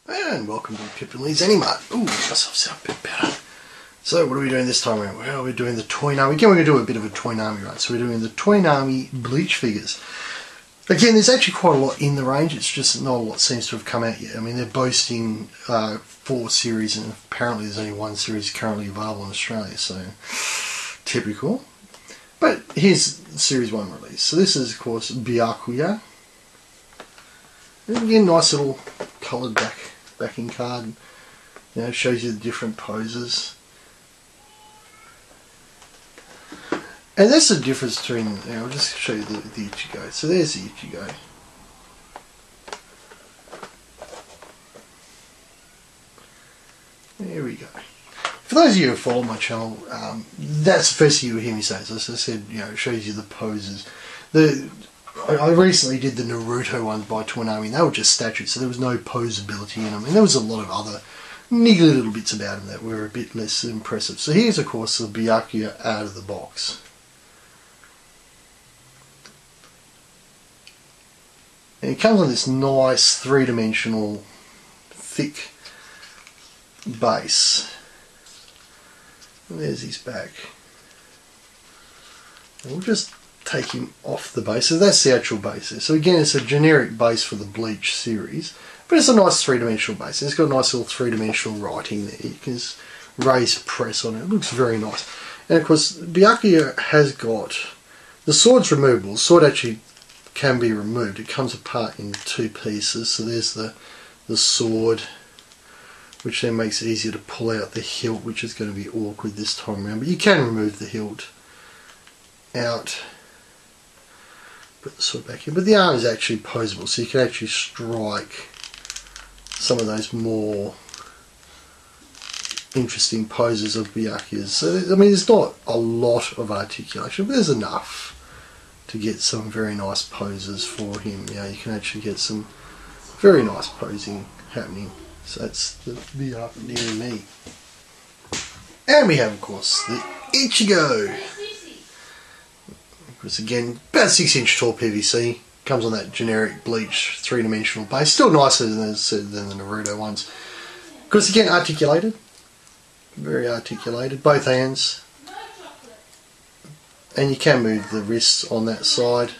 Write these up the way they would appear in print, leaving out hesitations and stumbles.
And welcome to Pip and Lee's Animart. Ooh, makes myself sound a bit better. So what are we doing this time around? Well, we're doing the Toynami. Again, we're going to do a bit of a Toynami run. So we're doing the Toynami Bleach figures. Again, there's actually quite a lot in the range. It's just not a lot seems to have come out yet. I mean, they're boasting 4 series, and apparently there's only 1 series currently available in Australia. So, typical. But here's Series 1 release. So this is, of course, Byakuya. And again, nice little coloured backing card. You know, shows you the different poses. And that's the difference between, you know, I'll just show you the Ichigo. So there's the Ichigo. There we go. For those of you who follow my channel, that's the first thing you hear me say. So as I said, you know, it shows you the poses. I recently did the Naruto ones by Toynami, and they were just statues, so there was no posability in them. And there was a lot of other niggly little bits about them that were a bit less impressive. So here's, of course, the Byakuya out of the box. And it comes on this nice 3-dimensional thick base. And there's his back. And we'll just take him off the base. So that's the actual base there. So again, it's a generic base for the Bleach series, but it's a nice 3-dimensional base. It's got a nice little 3-dimensional writing there. You can just raise press on it. It looks very nice. And of course, Byakuya has got the sword's removable. The sword actually can be removed. It comes apart in 2 pieces. So there's the sword, which then makes it easier to pull out the hilt, which is going to be awkward this time around. But you can remove the hilt out. Put the sword back in. But the arm is actually posable, so you can actually strike some of those more interesting poses of Byakuya's. So, I mean, there's not a lot of articulation, but there's enough to get some very nice poses for him. You know, you can actually get some very nice posing happening. So that's the Byakuya near me. And we have, of course, the Ichigo. Because again, about 6-inch tall PVC. Comes on that generic Bleach 3-dimensional base. Still nicer than the Naruto ones. Because again, articulated. Very articulated. Both hands. And you can move the wrists on that side.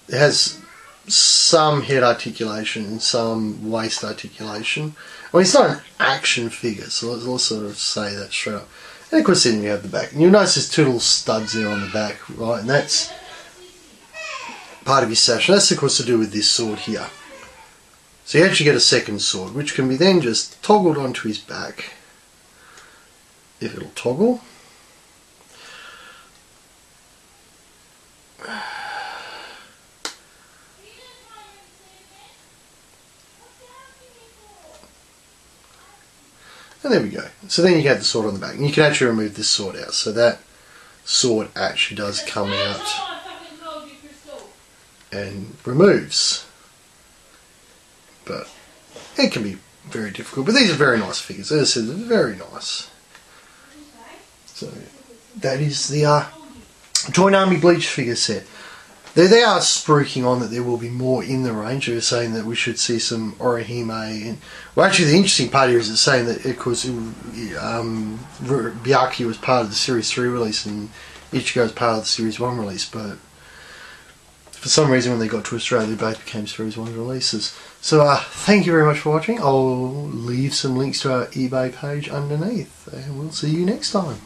It has some head articulation and some waist articulation. I mean, it's not an action figure, so let's sort of say that straight up. And of course then you have the back. And you'll notice there's 2 little studs there on the back, right? And that's part of his sash. And that's of course to do with this sword here. So you actually get a second sword, which can be then just toggled onto his back. If it'll toggle. And there we go. So then you get the sword on the back. And you can actually remove this sword out. So that sword actually does come out and removes. But it can be very difficult. But these are very nice figures. As I said, they're very nice. So that is the Toynami Bleach figure set. They are spruiking on that there will be more in the range. They're saying that we should see some Orihime. And, well, actually, the interesting part here is it's saying that, of course, Byakuya was part of the Series 3 release and Ichigo was part of the Series 1 release. But for some reason, when they got to Australia, they both became Series 1 releases. So, thank you very much for watching. I'll leave some links to our eBay page underneath. And we'll see you next time.